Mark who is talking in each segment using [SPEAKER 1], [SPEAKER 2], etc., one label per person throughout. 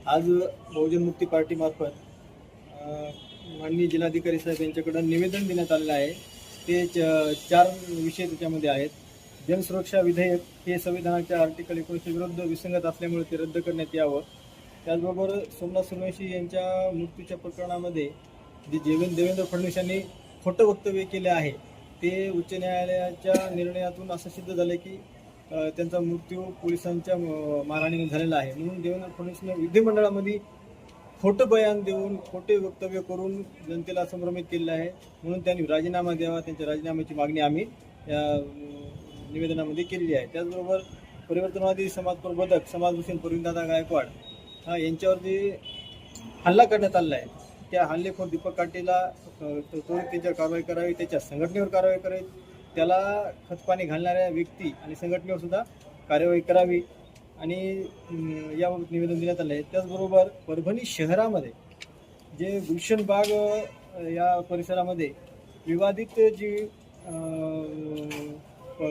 [SPEAKER 1] आज बहुजन मुक्ती पार्टीमार्फत माननीय जिल्हाधिकारी साहेब यांच्याकडे निवेदन देण्यात आलेलं आहे। ते 4 विषय त्याच्यामध्ये आहेत। जनसुरक्षा विधेयक हे संविधानाच्या आर्टिकल 19 विरुद्ध विसंगत असल्यामुळे ते रद्द करण्यात यावं। त्याचबरोबर सोमनाथ सूर्यवंशी यांच्या मृत्यूच्या प्रकरणामध्ये जे देवेंद्र फडणवीस यांनी खोटं वक्तव्य केले आहे ते उच्च न्यायालयाच्या निर्णयातून असं सिद्ध झालं की त्यांचा मृत्यू पोलिसांच्या मारहाणीने झालेला आहे। म्हणून देवेंद्र फडणवीसने विधिमंडळामध्ये खोटं बयान देऊन खोटे वक्तव्य करून जनतेला संभ्रमित केलेलं आहे। म्हणून त्यांनी राजीनामा द्यावा। त्यांच्या राजीनाम्याची मागणी आम्ही या निवेदनामध्ये केलेली आहे। त्याचबरोबर परिवर्तनवादी समाज प्रबोधक समाजभूषण प्रवीणदादा गायकवाड यांच्यावर जे हल्ला करण्यात आलेला आहे त्या हल्लेखोर दीपक काटेला त्वरित त्याच्यावर कारवाई करावी, त्याच्या संघटनेवर कारवाई करावी, त्याला खतपाणी घालणाऱ्या व्यक्ती आणि संघटनेवर सुद्धा कार्यवाही करावी आणि याबाबत निवेदन देण्यात आलं आहे। त्याचबरोबर परभणी शहरामध्ये जे गुलशन बाग या परिसरामध्ये विवादित जी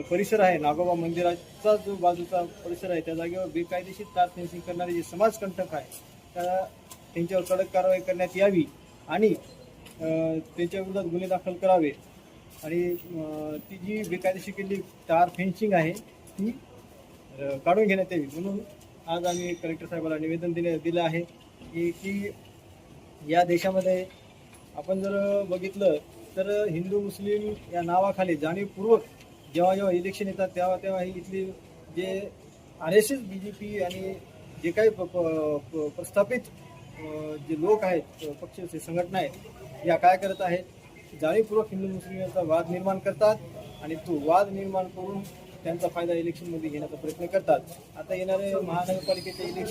[SPEAKER 1] परिसर आहे, नागोबा मंदिराचा जो बाजूचा परिसर आहे त्या जागेवर बेकायदेशीर तार फेन्सिंग करणारे जे समाजकंटक आहे त्यांच्यावर कडक कारवाई करण्यात यावी आणि त्यांच्या विरोधात गुन्हे दाखल करावे आणि ती जी बेकायदेशीर केलेली तार फेन्सिंग आहे ती काढून घेण्यात यावी। म्हणून आज आम्ही कलेक्टर साहेबांना निवेदन दिलं आहे की या देशामध्ये आपण जर बघितलं तर हिंदू मुस्लिम या नावाखाली जाणीवपूर्वक जेव्हा इलेक्शन येतात तेव्हा ही इथली जे RSS BJP आणि जे काही प्रस्थापित जे लोक आहेत पक्ष संघटना आहेत या काय करत आहेत, जाणीवपूर्वक हिंदू मुस्लिम यांचा वाद निर्माण करतात आणि तो वाद निर्माण करून त्यांचा फायदा इलेक्शनमध्ये घेण्याचा प्रयत्न करतात। आता येणारे महानगरपालिकेचे इलेक्शन